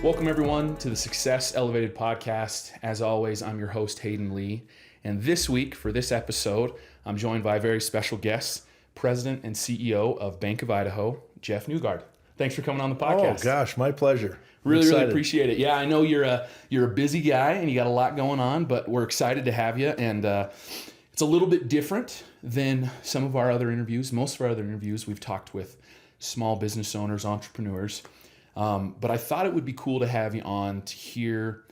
Welcome, everyone, to the Success Elevated podcast. As always, I'm your host, Hayden Lee. And this week, for this episode, I'm joined by a very special guest, President and CEO of Bank of Idaho, Jeff Newgard. Thanks for coming on the podcast. Oh, gosh, my pleasure. Really appreciate it. Yeah, I know you're a busy guy and you got a lot going on, but we're excited to have you. And it's a little bit different than some of our other interviews. Most of our other interviews, we've talked with small business owners, entrepreneurs. But I thought it would be cool to have you on to hear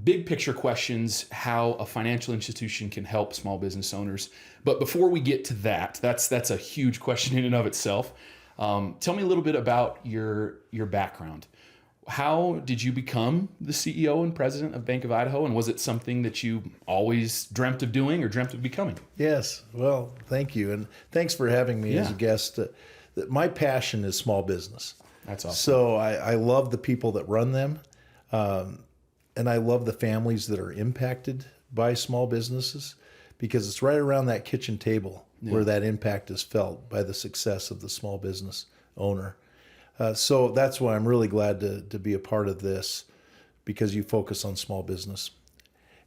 big picture questions, how a financial institution can help small business owners. But before we get to that's a huge question in and of itself. Tell me a little bit about your background. How did you become the CEO and president of Bank of Idaho? And was it something that you always dreamt of doing or dreamt of becoming? Yes. Well, thank you. And thanks for having me as a guest. My passion is small business. That's awesome. So I love the people that run them. And I love the families that are impacted by small businesses, because it's right around that kitchen table where that impact is felt by the success of the small business owner. So that's why I'm really glad to be a part of this, because you focus on small business.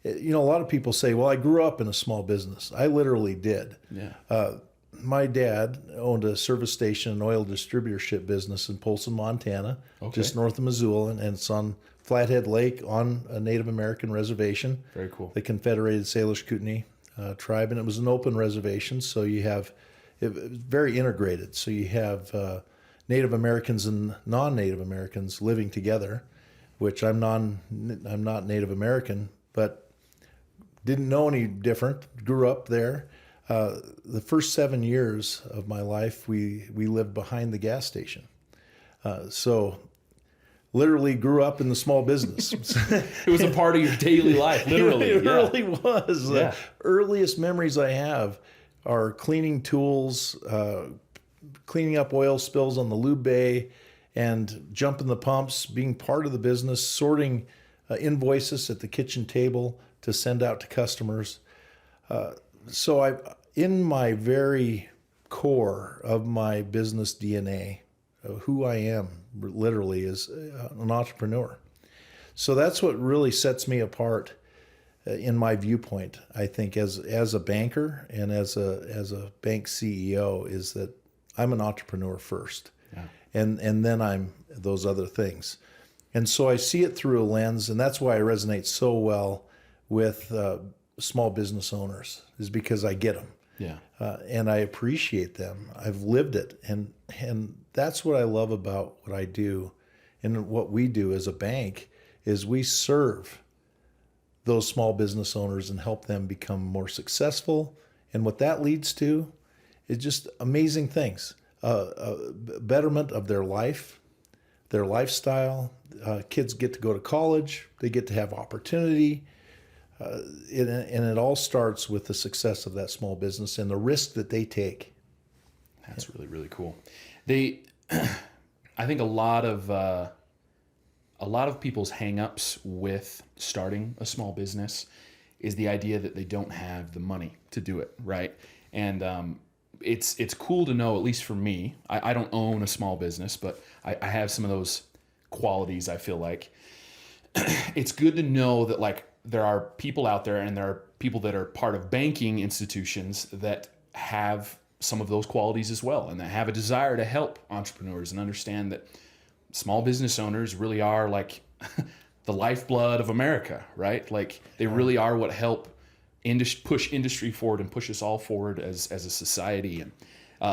You know, a lot of people say, well, I grew up in a small business. I literally did. Yeah. My dad owned a service station and oil distributorship business in Polson, Montana, just north of Missoula, and it's on Flathead Lake on a Native American reservation. Very cool. The Confederated Salish Kootenai tribe, and it was an open reservation, so you have very integrated. So you have Native Americans and non-Native Americans living together, which I'm not Native American, but didn't know any different. Grew up there. The first 7 years of my life, we lived behind the gas station. So literally grew up in the small business. It was a part of your daily life, literally. It really was. Yeah. The earliest memories I have are cleaning tools, cleaning up oil spills on the lube bay, and jumping the pumps, being part of the business, sorting invoices at the kitchen table to send out to customers. So in my very core of my business DNA, who I am literally is an entrepreneur. So that's what really sets me apart in my viewpoint, I think, as a banker and as a bank CEO, is that I'm an entrepreneur first. Yeah. And then I'm those other things. And so I see it through a lens, and that's why I resonate so well with small business owners, is because I get them. Yeah. And I appreciate them. I've lived it. And that's what I love about what I do. And what we do as a bank is we serve those small business owners and help them become more successful. And what that leads to is just amazing things. Betterment of their life, their lifestyle. Kids get to go to college. They get to have opportunity. And it all starts with the success of that small business and the risk that they take. That's really, really cool. I think a lot of people's hangups with starting a small business is the idea that they don't have the money to do it, right? And it's cool to know, at least for me, I don't own a small business, but I have some of those qualities. I feel like it's good to know that, like, there are people out there, and there are people that are part of banking institutions that have some of those qualities as well, and that have a desire to help entrepreneurs and understand that small business owners really are like the lifeblood of America, right? Like, they really are what help push industry forward and push us all forward as a society. And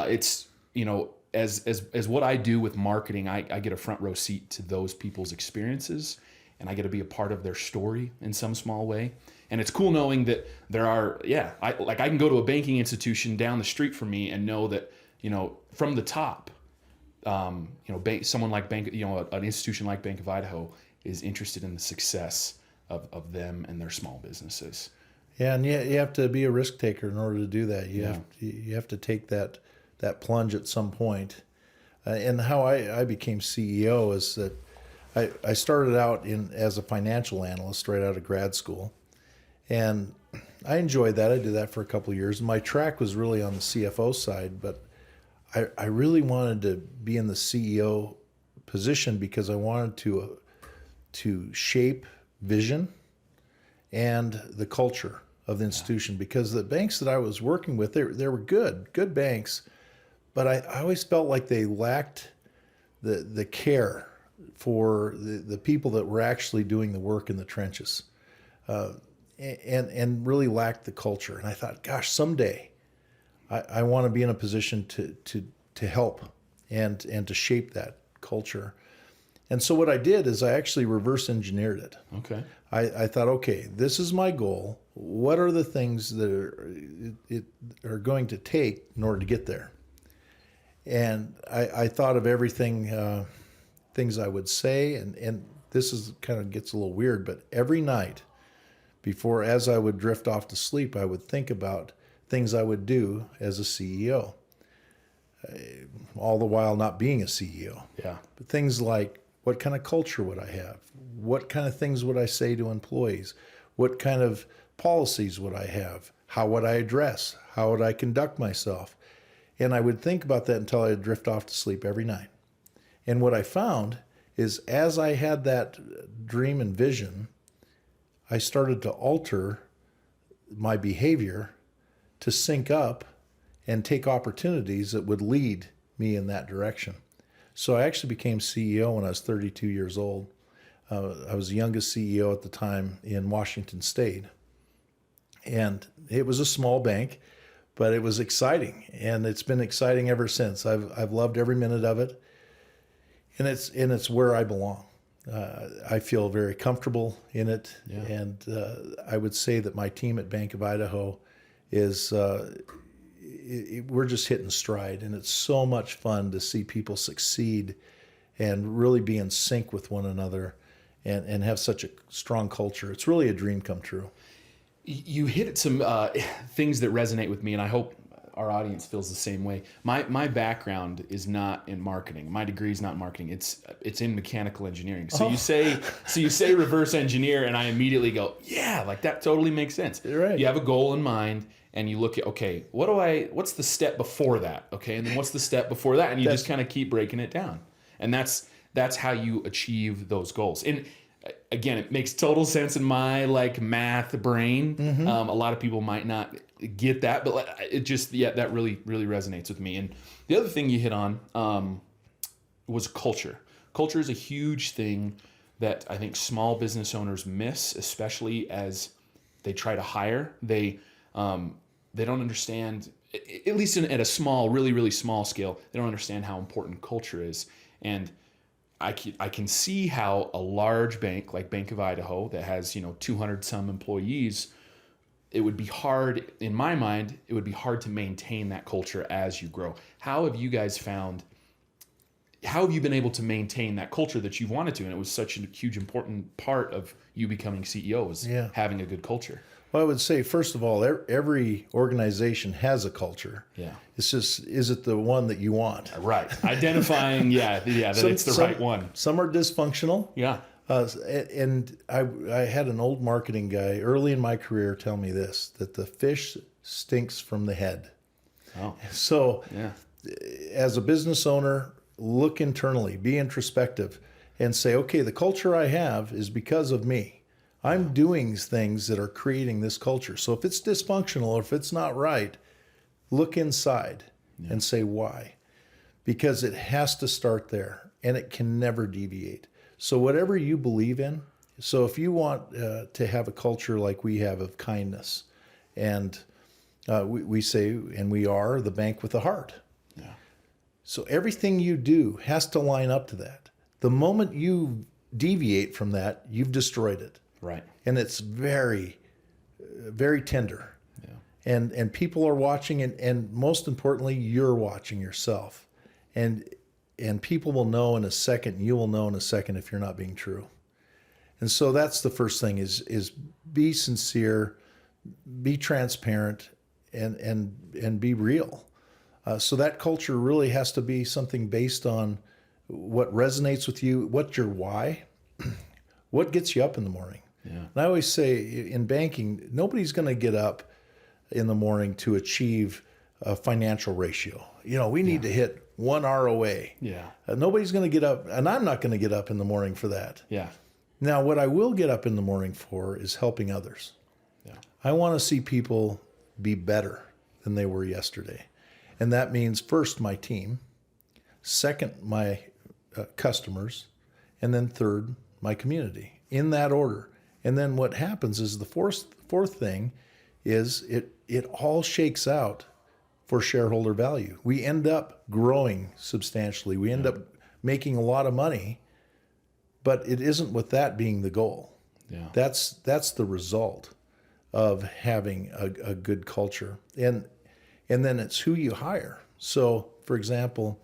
it's, you know, as what I do with marketing, I get a front row seat to those people's experiences, and I get to be a part of their story in some small way. And it's cool knowing that there are, I can go to a banking institution down the street from me and know that, you know, from the top, someone like an institution like Bank of Idaho is interested in the success of them and their small businesses. Yeah, and you have to be a risk taker in order to do that. You have to take that plunge at some point. And how I became CEO is that I started out as a financial analyst right out of grad school, and I enjoyed that. I did that for a couple of years. My track was really on the CFO side, but I really wanted to be in the CEO position because I wanted to to shape vision and the culture of the institution, because the banks that I was working with, they were good banks, but I always felt like they lacked the care for the people that were actually doing the work in the trenches, and really lacked the culture. And I thought, gosh, someday I want to be in a position to help and to shape that culture. And so what I did is I actually reverse engineered it. Okay. I thought, okay, this is my goal. What are the things that are going to take in order to get there? And I thought of everything, things I would say, and this is kind of gets a little weird, but every night before, as I would drift off to sleep, I would think about things I would do as a CEO, all the while not being a CEO. Yeah. But things like, what kind of culture would I have? What kind of things would I say to employees? What kind of policies would I have? How would I address? How would I conduct myself? And I would think about that until I would drift off to sleep every night. And what I found is, as I had that dream and vision, I started to alter my behavior to sync up and take opportunities that would lead me in that direction. So I actually became CEO when I was 32 years old. I was the youngest CEO at the time in Washington State. And it was a small bank, but it was exciting. And it's been exciting ever since. I've loved every minute of it. And it's where I belong. I feel very comfortable in it. Yeah. And I would say that my team at Bank of Idaho is, we're just hitting stride. And it's so much fun to see people succeed and really be in sync with one another and have such a strong culture. It's really a dream come true. You hit some things that resonate with me, and I hope our audience feels the same way. My background is not in marketing. My degree is not in marketing. It's in mechanical engineering. So you say reverse engineer, and I immediately go, yeah, like that totally makes sense. Right. You have a goal in mind, and you look at, okay, what's the step before that? Okay, and then what's the step before that? And you just kind of keep breaking it down. And that's how you achieve those goals. And again, it makes total sense in my math brain. Mm-hmm. A lot of people might not get that, but it just, that really, really resonates with me. And the other thing you hit on was culture. Culture is a huge thing that I think small business owners miss, especially as they try to hire. They don't understand, at least at a small, really, really small scale, they don't understand how important culture is. And I can see how a large bank like Bank of Idaho that has 200 some employees, it would be hard, in my mind, it would be hard to maintain that culture as you grow. How have you been able to maintain that culture that you've wanted to? And it was such a huge important part of you becoming CEO was having a good culture. Well, I would say, first of all, every organization has a culture. Yeah. It's just, is it the one that you want? Right. Identifying, that it's the right one. Some are dysfunctional. Yeah. And I had an old marketing guy early in my career tell me this, that the fish stinks from the head. Oh. So as a business owner, look internally, be introspective, and say, okay, the culture I have is because of me. I'm doing things that are creating this culture. So if it's dysfunctional or if it's not right, look inside and say why. Because it has to start there and it can never deviate. So whatever you believe in, so if you want to have a culture like we have of kindness, and we say, and we are the bank with a heart. Yeah. So everything you do has to line up to that. The moment you deviate from that, you've destroyed it. Right. And it's very, very tender. Yeah. And people are watching, and most importantly, you're watching yourself. And people will know in a second, you will know in a second if you're not being true. And so that's the first thing is be sincere, be transparent, and be real. So that culture really has to be something based on what resonates with you, what's your why, what gets you up in the morning. Yeah. And I always say in banking, nobody's going to get up in the morning to achieve a financial ratio. We need to hit 1 ROA. Yeah. Nobody's going to get up, and I'm not going to get up in the morning for that. Yeah. Now, what I will get up in the morning for is helping others. Yeah. I want to see people be better than they were yesterday. And that means first my team, second my customers, and then third my community, in that order. And then what happens is the fourth thing is it all shakes out for shareholder value. We end up growing substantially. We end up making a lot of money, but it isn't with that being the goal. Yeah. That's the result of having a good culture. And then it's who you hire. So, for example,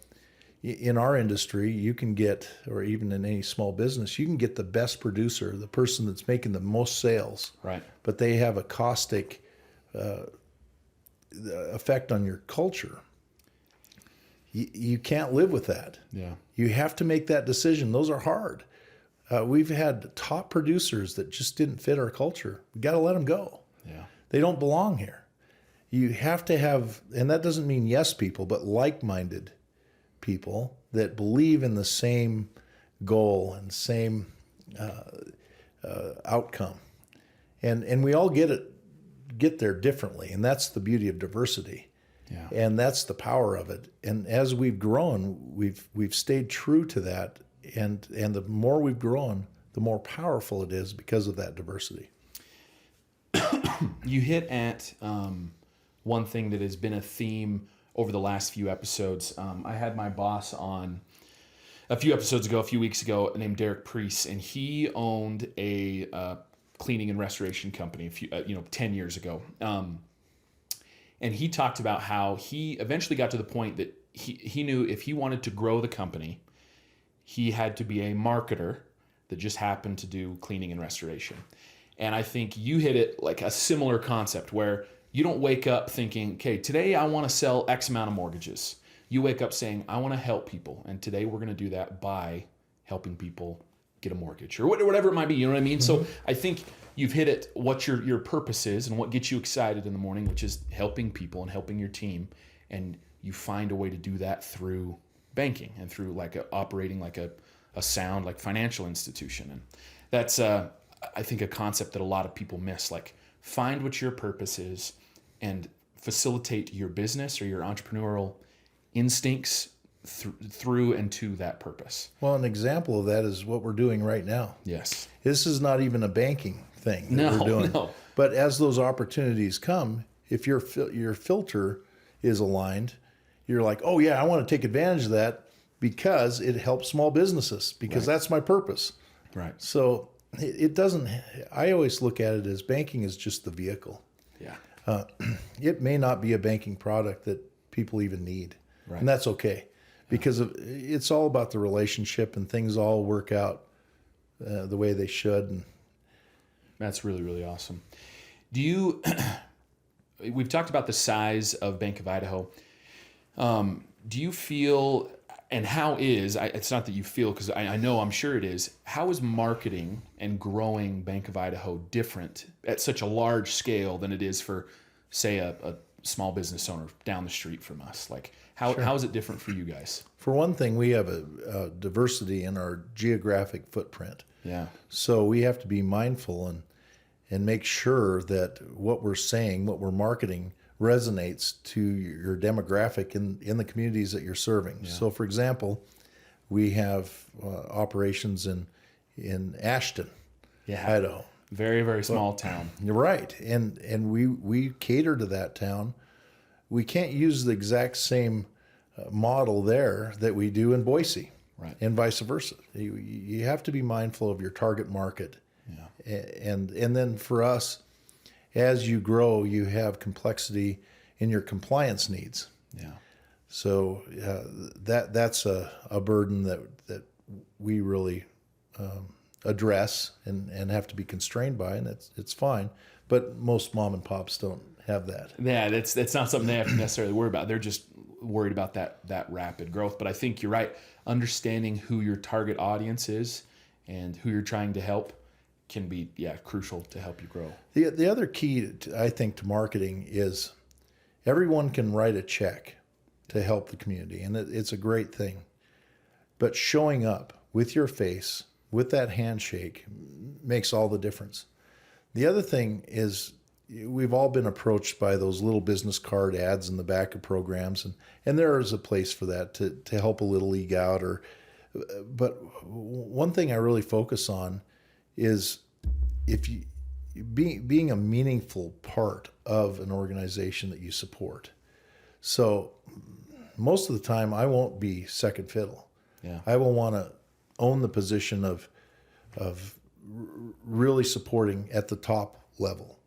in our industry, you can get, or even in any small business, you can get the best producer, the person that's making the most sales. Right. But they have a caustic effect on your culture. You can't live with that. Yeah. You have to make that decision. Those are hard. We've had top producers that just didn't fit our culture. We got to let them go. Yeah. They don't belong here. You have to have, and that doesn't mean yes people, but like-minded people that believe in the same goal and same outcome. And we all get there differently, and that's the beauty of diversity. Yeah. And that's the power of it. And as we've grown, we've stayed true to that. And the more we've grown, the more powerful it is because of that diversity. You hit at one thing that has been a theme over the last few episodes. I had my boss on a few weeks ago, named Derek Priest, and he owned a cleaning and restoration company 10 years ago. And he talked about how he eventually got to the point that he knew if he wanted to grow the company, he had to be a marketer that just happened to do cleaning and restoration. And I think you hit it like a similar concept where you don't wake up thinking, okay, today I want to sell X amount of mortgages. You wake up saying, I want to help people. And today we're going to do that by helping people get a mortgage or whatever it might be. You know what I mean? Mm-hmm. So I think you've hit it, what your purpose is and what gets you excited in the morning, which is helping people and helping your team. And you find a way to do that through banking and through operating like a sound, like financial institution. And that's, I think, a concept that a lot of people miss. Like, find what your purpose is and facilitate your business or your entrepreneurial instincts through and to that purpose. Well, an example of that is what we're doing right now. Yes. This is not even a banking thing that we're doing. No. But as those opportunities come, if your filter is aligned, you're like, oh yeah, I want to take advantage of that because it helps small businesses, because that's my purpose. Right. So it doesn't, I always look at it as banking is just the vehicle. Yeah. It may not be a banking product that people even need. Right. And that's okay, because it's all about the relationship, and things all work out the way they should. And that's really, really awesome. We've talked about the size of Bank of Idaho. Do you feel, and how is, it's not that you feel, because I know I'm sure it is, how is marketing and growing Bank of Idaho different at such a large scale than it is for, say, a small business owner down the street from us? Like, how is it different for you guys? For one thing, we have a diversity in our geographic footprint. Yeah. So we have to be mindful and make sure that what we're saying, what we're marketing, resonates to your demographic in the communities that you're serving. Yeah. So, for example, we have operations in Ashton, Idaho. Very, very small town. You're right. And we cater to that town. We can't use the exact same model there that we do in Boise, right, and vice versa. You have to be mindful of your target market. Yeah. And then for us, as you grow, you have complexity in your compliance needs. Yeah. So that's a burden that we really address and have to be constrained by, and it's fine. But most mom and pops don't have that. Yeah, that's not something they have to necessarily worry about. They're just worried about that rapid growth. But I think you're right. Understanding who your target audience is and who you're trying to help can be crucial to help you grow. The other key, I think, to marketing is everyone can write a check to help the community, and it's a great thing. But showing up with your face with that handshake makes all the difference. The other thing is we've all been approached by those little business card ads in the back of programs, and there is a place for that to help a little league out. But one thing I really focus on is if you being a meaningful part of an organization that you support. So most of the time I won't be second fiddle. Yeah. I will want to own the position of really supporting at the top level.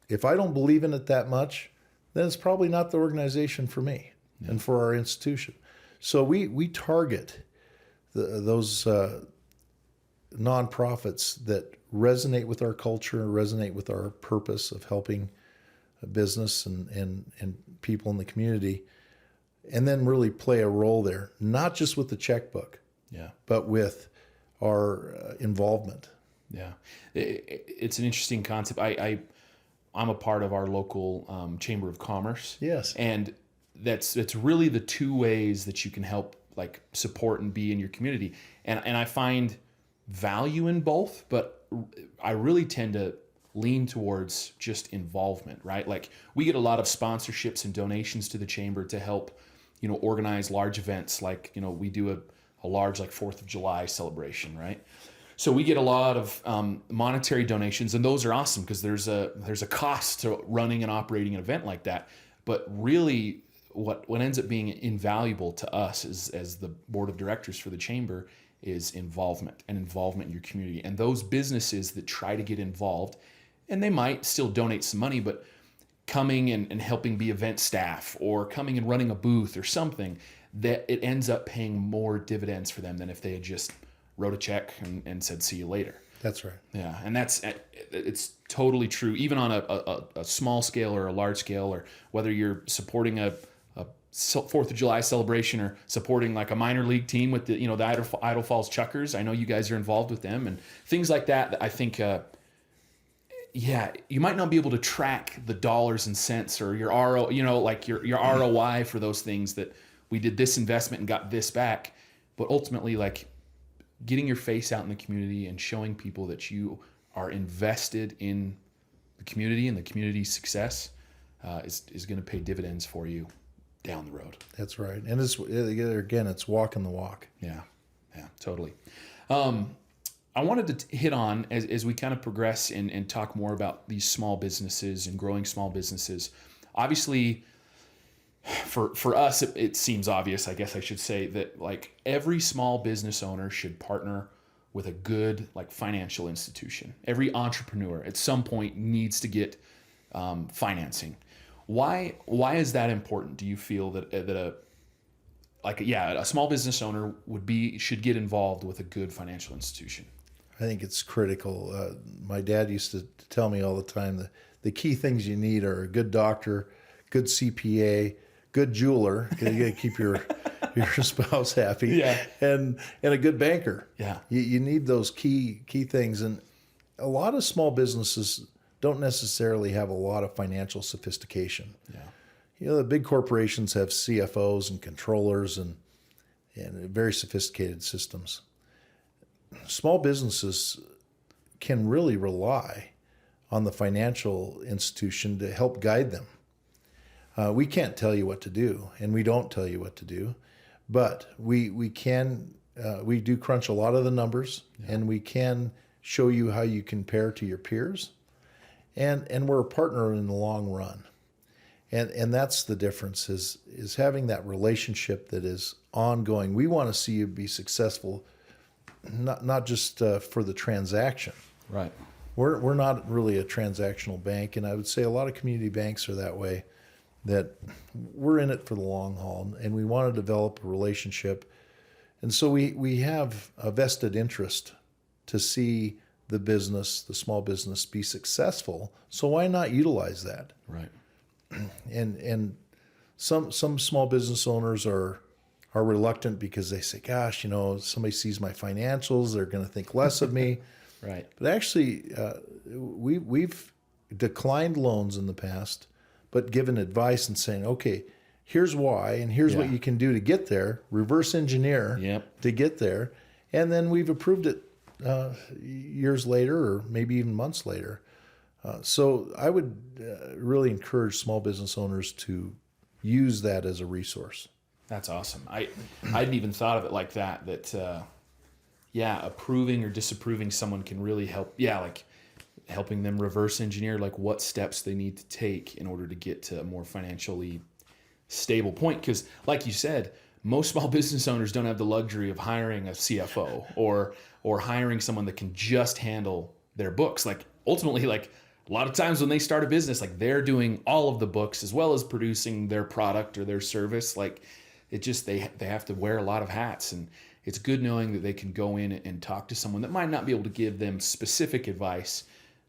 If I don't believe in it that much, then it's probably not the organization for me and for our institution. So we target those nonprofits that resonate with our culture, resonate with our purpose of helping a business and people in the community, and then really play a role there, not just with the checkbook, but with our involvement. Yeah, it's an interesting concept. I'm a part of our local Chamber of Commerce. Yes, and it's really the two ways that you can help like support and be in your community. And I find value in both, but I really tend to lean towards just involvement, right? Like we get a lot of sponsorships and donations to the chamber to help, organize large events. Like, we do a large like 4th of July celebration, right? So we get a lot of monetary donations, and those are awesome because there's a cost to running and operating an event like that. But really, what ends up being invaluable to us as the board of directors for the chamber is involvement in your community. And those businesses that try to get involved, and they might still donate some money, but coming and helping be event staff or coming and running a booth or something, that it ends up paying more dividends for them than if they had just wrote a check and said, see you later. That's right. Yeah, and it's totally true, even on a small scale or a large scale, or whether you're supporting a 4th of July celebration or supporting like a minor league team with the Idaho Falls Chuckers. I know you guys are involved with them and things like that. I think, you might not be able to track the dollars and cents or your your ROI for those things that we did this investment and got this back, but ultimately like getting your face out in the community and showing people that you are invested in the community and the community's success is going to pay dividends for you down the road. That's right. And it's walking the walk. Yeah, totally. I wanted to hit on, as we kind of progress and talk more about these small businesses and growing small businesses. Obviously, for us, it seems obvious, I guess I should say, that like every small business owner should partner with a good like financial institution. Every entrepreneur at some point needs to get financing. Why is that important? Do you feel that a small business owner should get involved with a good financial institution? I think it's critical. My dad used to tell me all the time the key things you need are a good doctor, good CPA, good jeweler, because you got to keep your spouse happy, and a good banker. Yeah, you need those key things, and a lot of small businesses don't necessarily have a lot of financial sophistication. Yeah, the big corporations have CFOs and controllers and very sophisticated systems. Small businesses can really rely on the financial institution to help guide them. We can't tell you what to do, and we don't tell you what to do, but we do crunch a lot of the numbers, and we can show you how you compare to your peers, and we're a partner in the long run, and that's the difference is having that relationship that is ongoing. We want to see you be successful, not just for the transaction. Right. We're not really a transactional bank, and I would say a lot of community banks are that way. That we're in it for the long haul, and we want to develop a relationship. And so we have a vested interest to see the small business be successful. So why not utilize that? Right. And some small business owners are reluctant because they say, gosh, somebody sees my financials, they're going to think less of me. Right. But actually, we've declined loans in the past, but given advice and saying, okay, here's why, and here's what you can do to get there, reverse engineer to get there. And then we've approved it years later or maybe even months later. So I would really encourage small business owners to use that as a resource. That's awesome. I hadn't even thought of it like that. Approving or disapproving someone can really help. Yeah, like helping them reverse engineer like what steps they need to take in order to get to a more financially stable point. Because like you said, most small business owners don't have the luxury of hiring a CFO or hiring someone that can just handle their books. Like ultimately, like a lot of times when they start a business, like they're doing all of the books as well as producing their product or their service. Like it just, they have to wear a lot of hats, and it's good knowing that they can go in and talk to someone that might not be able to give them specific advice,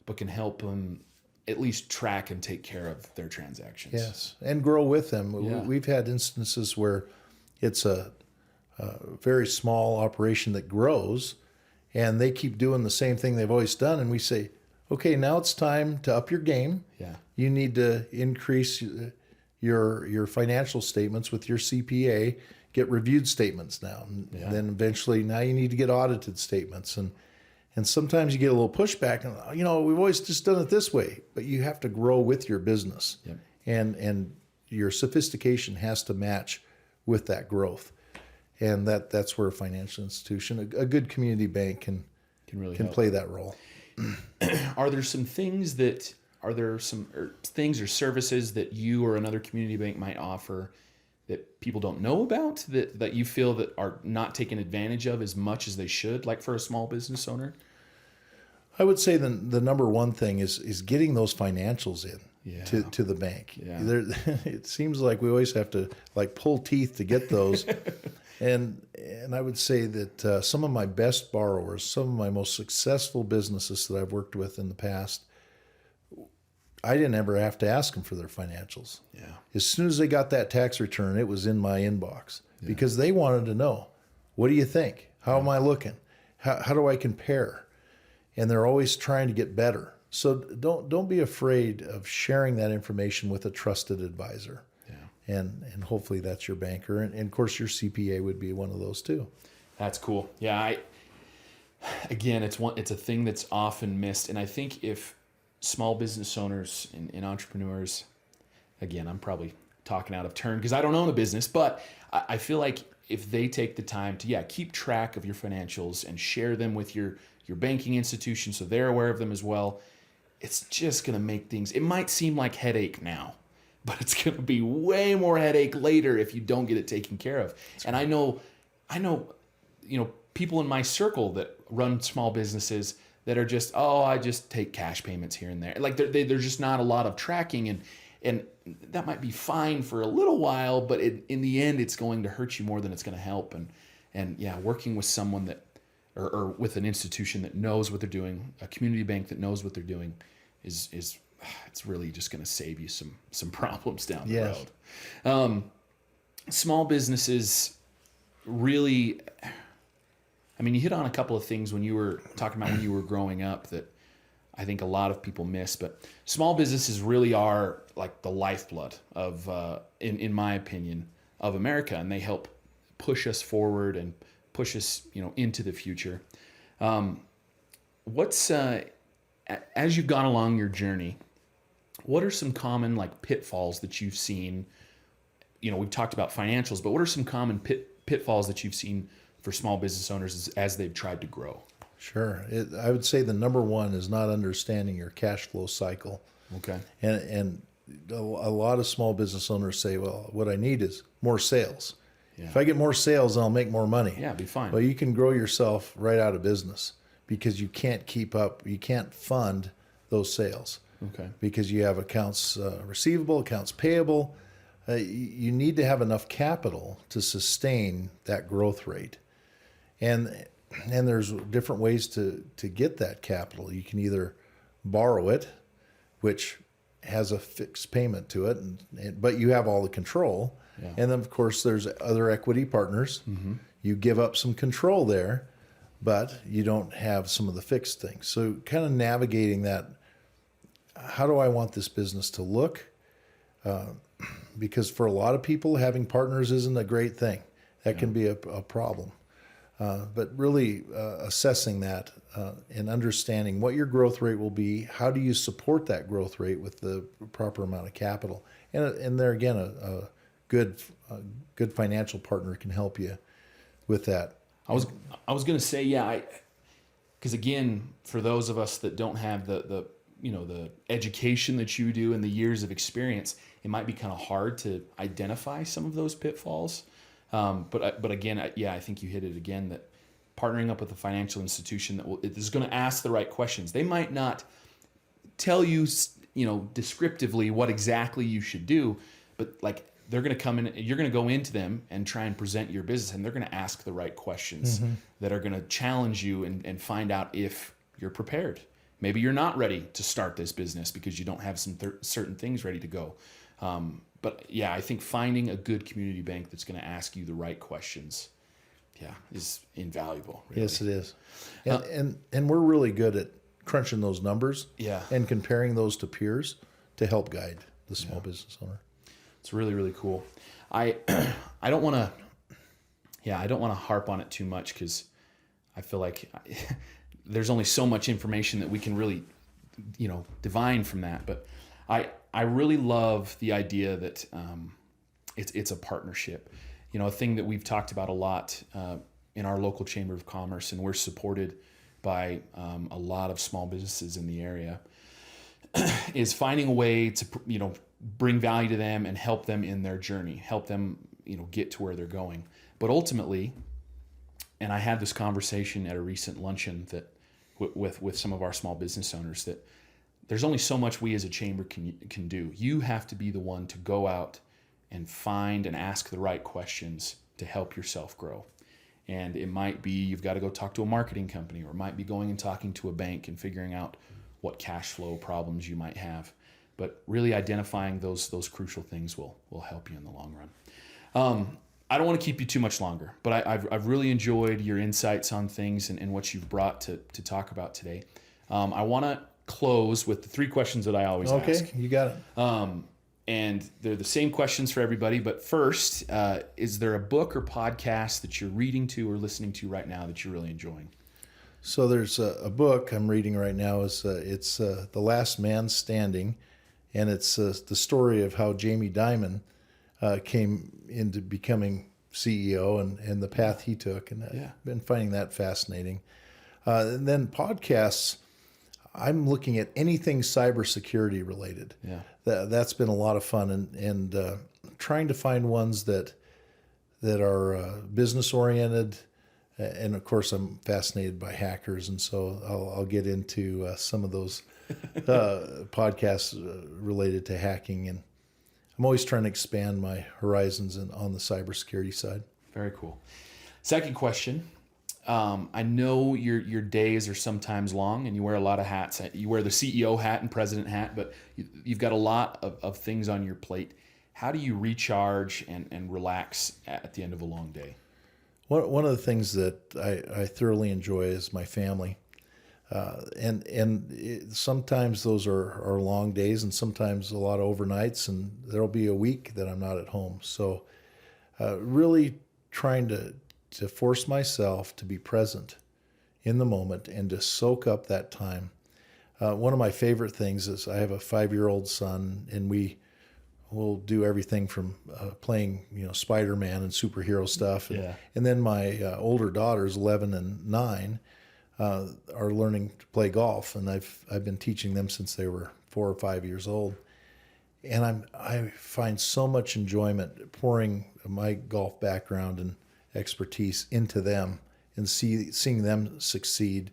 but can help them at least track and take care of their transactions. Yes, and grow with them. Yeah. We've had instances where it's a very small operation that grows, and they keep doing the same thing they've always done, and we say, okay, now it's time to up your game. Yeah. You need to increase your financial statements with your CPA, get reviewed statements now. And then eventually now you need to get audited statements. And sometimes you get a little pushback, and we've always just done it this way, but you have to grow with your business. Yep. And your sophistication has to match with that growth. And that's where a financial institution, a good community bank can really help play that role. Are there some things things or services that you or another community bank might offer that people don't know about that you feel that are not taken advantage of as much as they should, like for a small business owner? I would say the number one thing is getting those financials in to the bank. Yeah. It seems like we always have to like pull teeth to get those. And I would say that some of my best borrowers, some of my most successful businesses that I've worked with in the past, I didn't ever have to ask them for their financials. Yeah. As soon as they got that tax return, it was in my inbox because they wanted to know, what do you think? How am I looking? How do I compare? And they're always trying to get better. So don't be afraid of sharing that information with a trusted advisor. Yeah. And hopefully that's your banker. And of course your CPA would be one of those too. That's cool. Yeah. It's a thing that's often missed. And I think if small business owners and entrepreneurs, again, I'm probably talking out of turn because I don't own a business, but I feel like if they take the time to, keep track of your financials and share them with your banking institution so they're aware of them as well, it's just going to make things, it might seem like headache now, but it's going to be way more headache later if you don't get it taken care of. And I know, people in my circle that run small businesses that are just, I just take cash payments here and there. Like there's just not a lot of tracking, and that might be fine for a little while, but in the end, it's going to hurt you more than it's going to help. And working with someone that, or with an institution that knows what they're doing, a community bank that knows what they're doing, is it's really just going to save you some problems down the road. Small businesses really, you hit on a couple of things when you were talking about when you were growing up that I think a lot of people miss, but small businesses really are like the lifeblood of, in my opinion, of America, and they help push us forward and push us, into the future. As you've gone along your journey, what are some common pitfalls that you've seen? We've talked about financials, but what are some common pitfalls that you've seen for small business owners as they've tried to grow? Sure. I would say the number one is not understanding your cash flow cycle. Okay. And a lot of small business owners say, well, what I need is more sales. Yeah. If I get more sales, I'll make more money. Yeah, be fine. Well, you can grow yourself right out of business because you can't keep up. You can't fund those sales. Okay. Because you have accounts receivable, accounts payable. You need to have enough capital to sustain that growth rate. And there's different ways to get that capital. You can either borrow it, which has a fixed payment to it, but you have all the control. Yeah. And then, of course, there's other equity partners. Mm-hmm. You give up some control there, but you don't have some of the fixed things. So kind of navigating that, how do I want this business to look? Because for a lot of people, having partners isn't a great thing. That can be a problem. But really assessing that and understanding what your growth rate will be. How do you support that growth rate with the proper amount of capital? And there again, a good financial partner can help you with that. I was going to say, yeah, because again, for those of us that don't have the education that you do and the years of experience, it might be kind of hard to identify some of those pitfalls. But again, I think you hit it again, that partnering up with a financial institution that is going to ask the right questions. They might not tell you, descriptively what exactly you should do, but like they're going to come in, you're going to go into them and try and present your business, and they're going to ask the right questions that are going to challenge you and find out if you're prepared. Maybe you're not ready to start this business because you don't have some certain things ready to go. But yeah, I think finding a good community bank that's going to ask you the right questions, is invaluable. Really. Yes, it is. And we're really good at crunching those numbers and comparing those to peers to help guide the small business owner. It's really, really cool. I don't want to harp on it too much because I feel like there's only so much information that we can really, divine from that. But I really love the idea that it's a partnership. A thing that we've talked about a lot in our local Chamber of Commerce, and we're supported by a lot of small businesses in the area, is finding a way to, bring value to them and help them in their journey, help them, get to where they're going. But ultimately, and I had this conversation at a recent luncheon that with some of our small business owners, that there's only so much we as a chamber can do. You have to be the one to go out and find and ask the right questions to help yourself grow. And it might be you've got to go talk to a marketing company, or it might be going and talking to a bank and figuring out what cash flow problems you might have. But really identifying those crucial things will help you in the long run. I don't want to keep you too much longer, but I've really enjoyed your insights on things and what you've brought to talk about today. I want to close with the 3 questions that I always ask. Okay, you got it. And they're the same questions for everybody. But first, is there a book or podcast that you're reading to or listening to right now that you're really enjoying? So there's a book I'm reading right now. It's The Last Man Standing, and it's the story of how Jamie Dimon came into becoming CEO and the path he took. And I've been finding that fascinating. And then podcasts, I'm looking at anything cybersecurity related. Yeah. That's been a lot of fun, and trying to find ones that are business oriented. And of course, I'm fascinated by hackers, and so I'll get into some of those podcasts related to hacking. And I'm always trying to expand my horizons on the cybersecurity side. Very cool. Second question. I know your days are sometimes long and you wear a lot of hats. You wear the CEO hat and president hat, but you've got a lot of things on your plate. How do you recharge and relax at the end of a long day? One of the things that I thoroughly enjoy is my family. Sometimes those are long days, and sometimes a lot of overnights, and there'll be a week that I'm not at home. So really trying to force myself to be present in the moment and to soak up that time. One of my favorite things is I have a 5-year-old son, and we'll do everything from playing, Spider-Man and superhero stuff. And then my older daughters, 11 and 9, are learning to play golf, and I've been teaching them since they were 4 or 5 years old. And I find so much enjoyment pouring my golf background and expertise into them and seeing them succeed.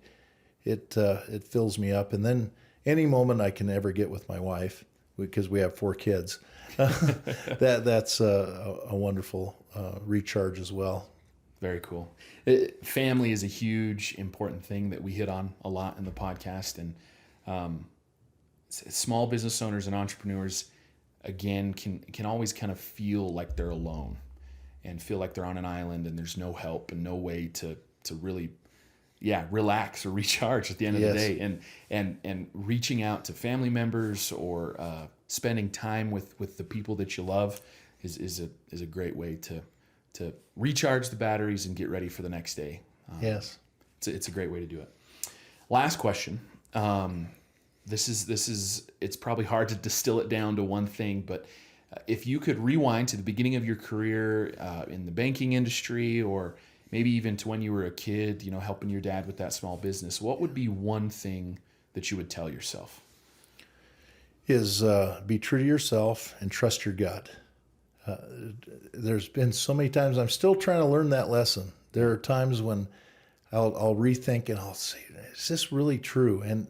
It fills me up. And then any moment I can ever get with my wife, because we have 4 kids, that's a wonderful recharge as well. Very cool. Family is a huge, important thing that we hit on a lot in the podcast. And small business owners and entrepreneurs, again, can always kind of feel like they're alone and feel like they're on an island and there's no help and no way to really, relax or recharge at the end of the day. And reaching out to family members or spending time with the people that you love is a great way to recharge the batteries and get ready for the next day. Yes. It's a great way to do it. Last question. This is it's probably hard to distill it down to one thing, but if you could rewind to the beginning of your career in the banking industry, or maybe even to when you were a kid, helping your dad with that small business, what would be one thing that you would tell yourself? Is be true to yourself and trust your gut. There's been so many times I'm still trying to learn that lesson. There are times when I'll rethink and I'll say, is this really true? And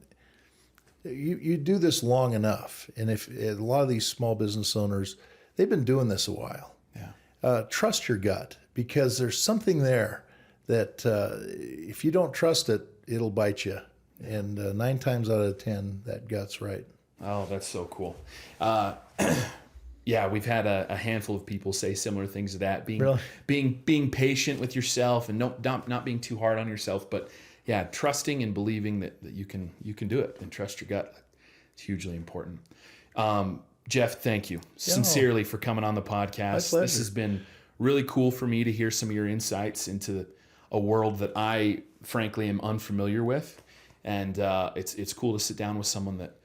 you do this long enough. And if a lot of these small business owners, they've been doing this a while. Yeah. Trust your gut, because there's something there that if you don't trust it, it'll bite you. And 9 times out of 10, that gut's right. Oh, that's so cool. Yeah, we've had a handful of people say similar things to that. Being patient with yourself and not being too hard on yourself, but yeah, trusting and believing that you can do it, and trust your gut. It's hugely important. Jeff, thank you sincerely for coming on the podcast. This has been really cool for me to hear some of your insights into a world that I frankly am unfamiliar with, and it's cool to sit down with someone that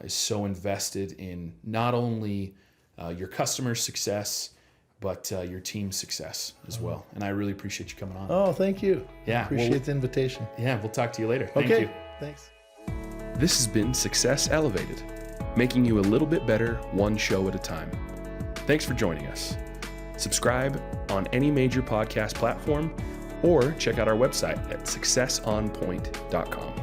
is so invested in not only your customer's success, but your team's success as well. And I really appreciate you coming on. Oh, thank you. Yeah. Appreciate the invitation. Yeah, we'll talk to you later. Thank you. Thanks. This has been Success Elevated, making you a little bit better one show at a time. Thanks for joining us. Subscribe on any major podcast platform, or check out our website at successonpoint.com.